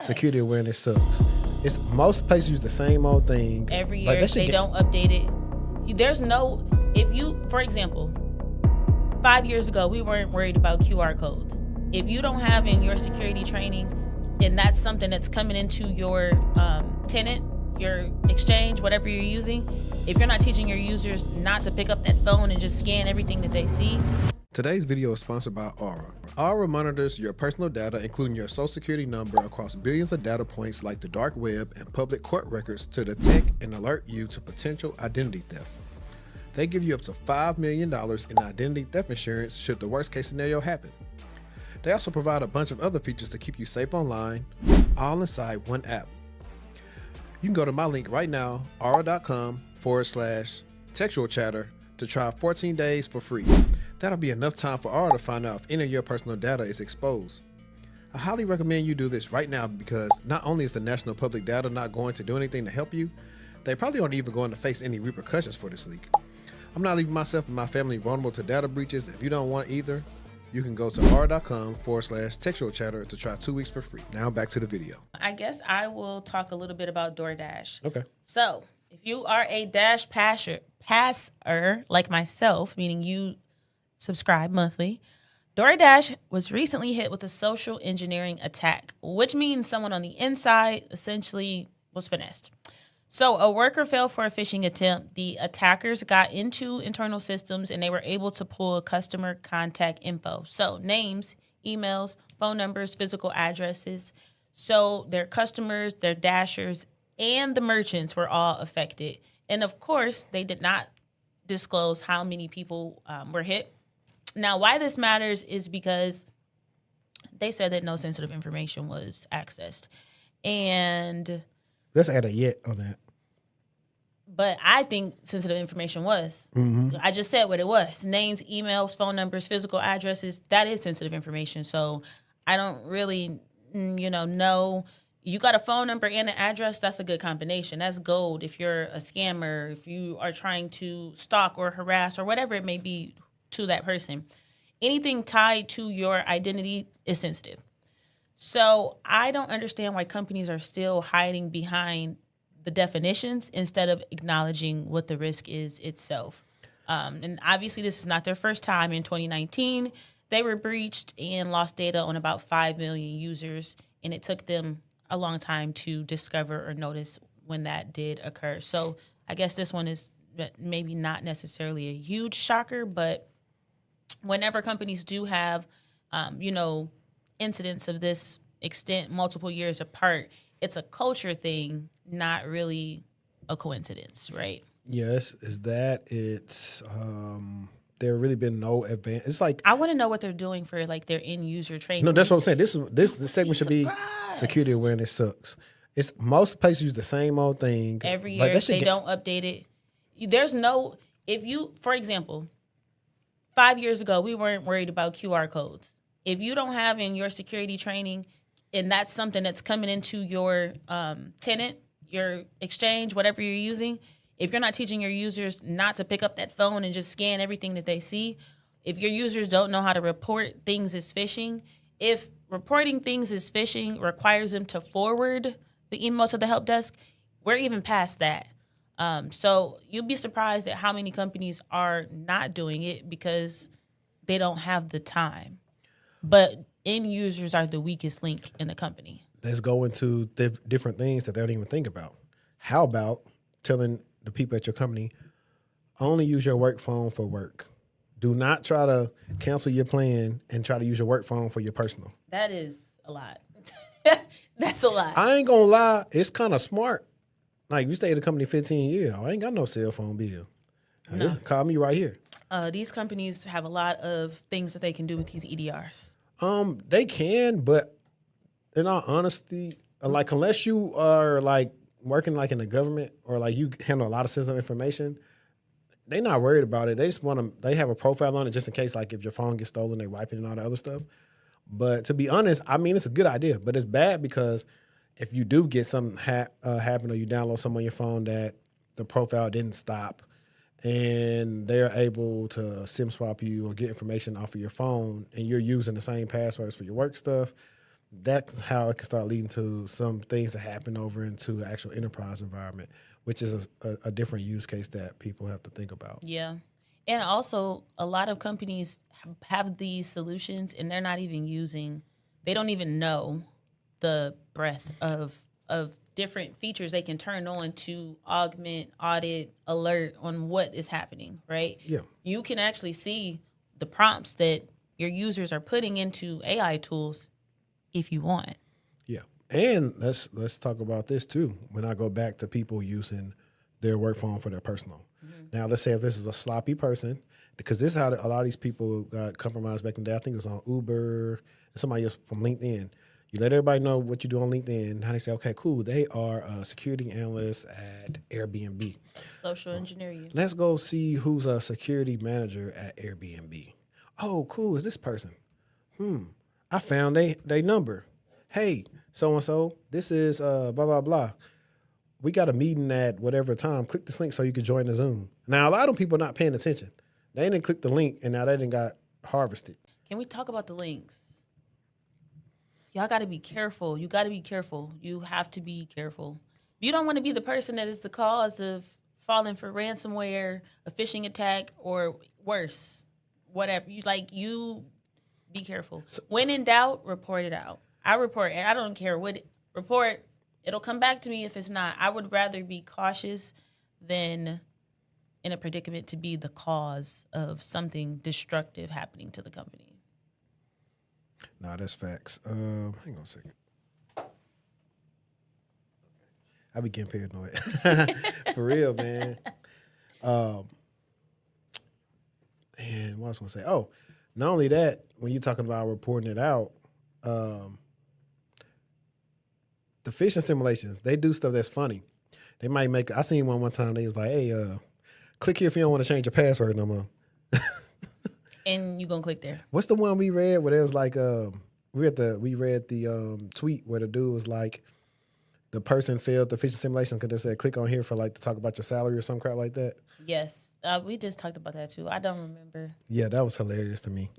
security awareness sucks. It's most places use the same old thing. Every year they don't update it. There's no, if you, for example, 5 years ago, we weren't worried about QR codes. If you don't have in your security training, and that's something that's coming into your tenant, your exchange, whatever you're using, if you're not teaching your users not to pick up that phone and just scan everything that they see. Today's video is sponsored by Aura. Aura monitors your personal data, including your social security number, across billions of data points like the dark web and public court records to detect and alert you to potential identity theft. They give you up to $5 million in identity theft insurance should the worst case scenario happen. They also provide a bunch of other features to keep you safe online, all inside one app. You can go to my link right now, aura.com/textualchatter, to try 14 days for free. That'll be enough time for Aura to find out if any of your personal data is exposed. I highly recommend you do this right now because not only is the national public data not going to do anything to help you, they probably aren't even going to face any repercussions for this leak. I'm not leaving myself and my family vulnerable to data breaches. If you don't want either, you can go to aura.com/textualchatter to try 2 weeks for free. Now back to the video. I guess I will talk a little bit about DoorDash. Okay. So if you are a Dash passer like myself, meaning you subscribe monthly, DoorDash was recently hit with a social engineering attack, which means someone on the inside essentially was finessed. So a worker fell for a phishing attempt. The attackers got into internal systems and they were able to pull customer contact info. So names, emails, phone numbers, physical addresses. So their customers, their dashers, and the merchants were all affected. And of course, they did not disclose how many people were hit. Now, why this matters is because they said that no sensitive information was accessed. And let's add a yet on that. But I think sensitive information was. Mm-hmm. I just said what it was. Names, emails, phone numbers, physical addresses, that is sensitive information. So I don't really, know. You got a phone number and an address, that's a good combination. That's gold if you're a scammer, if you are trying to stalk or harass or whatever it may be to that person. Anything tied to your identity is sensitive. So I don't understand why companies are still hiding behind the definitions instead of acknowledging what the risk is itself. And obviously this is not their first time. In 2019, they were breached and lost data on about 5 million users, and it took them a long time to discover or notice when that did occur. So I guess this one is maybe not necessarily a huge shocker, but whenever companies do have, incidents of this extent, multiple years apart, it's a culture thing, not really a coincidence, right? Yes, it's there really been no advance. It's like I want to know what they're doing for like their end user training. No, that's what I'm saying. This segment should be security awareness sucks. It's most places use the same old thing. Every year they don't update it. There's no, if you, for example, 5 years ago, we weren't worried about QR codes. If you don't have in your security training, and that's something that's coming into your tenant, your exchange, whatever you're using, if you're not teaching your users not to pick up that phone and just scan everything that they see, if your users don't know how to report things as phishing, if reporting things as phishing requires them to forward the email to the help desk, we're even past that. So you'll be surprised at how many companies are not doing it because they don't have the time. But end users are the weakest link in the company. Let's go into different things that they don't even think about. How about telling the people at your company, only use your work phone for work. Do not try to cancel your plan and try to use your work phone for your personal. That is a lot. That's a lot. I ain't gonna lie, it's kind of smart. Like, we stayed at the company 15 years. I ain't got no cell phone bill. No. Call me right here. These companies have a lot of things that they can do with these EDRs. They can, but in all honesty, like, unless you are like working like in the government or like you handle a lot of sensitive information, they're not worried about it. They just they have a profile on it just in case, like, if your phone gets stolen, they wipe it and all that other stuff. But to be honest, I mean, it's a good idea, but it's bad because if you do get something happen or you download something on your phone that the profile didn't stop and they're able to SIM swap you or get information off of your phone and you're using the same passwords for your work stuff, that's how it can start leading to some things that happen over into actual enterprise environment, which is a different use case that people have to think about. Yeah. And also, a lot of companies have these solutions and they're not even using, they don't even know the breadth of different features they can turn on to augment, audit, alert on what is happening, right? Yeah. You can actually see the prompts that your users are putting into AI tools if you want. Yeah. And let's talk about this too. When I go back to people using their work phone for their personal. Now, let's say if this is a sloppy person, because this is how a lot of these people got compromised back in the day. I think it was on Uber and somebody else from LinkedIn. You let everybody know what you do on LinkedIn. Now they say, okay, cool. They are a security analyst at Airbnb. Social engineer you. Let's go see who's a security manager at Airbnb. Oh, cool. Is this person? I found they number. Hey, so-and-so, this is blah, blah, blah. We got a meeting at whatever time. Click this link so you can join the Zoom. Now, a lot of people are not paying attention. They didn't click the link, and now they didn't got harvested. Can we talk about the links? Y'all got to be careful. You got to be careful. You have to be careful. You don't want to be the person that is the cause of falling for ransomware, a phishing attack, or worse, whatever. You be careful. When in doubt, report it out. I report. I don't care what report. It'll come back to me if it's not. I would rather be cautious than in a predicament to be the cause of something destructive happening to the company. Nah, that's facts. Hang on a second. I be getting paranoid. For real, man. And what I was going to say? Oh, not only that, when you're talking about reporting it out, the phishing simulations, they do stuff that's funny. They might make, I seen one time, they was like, hey, click here if you don't want to change your password no more. And you gonna click there. What's the one we read where it was like, we read the tweet where the dude was like, the person failed the phishing simulation because they said, click on here for like to talk about your salary or some crap like that. Yes. We just talked about that too. I don't remember. Yeah, that was hilarious to me.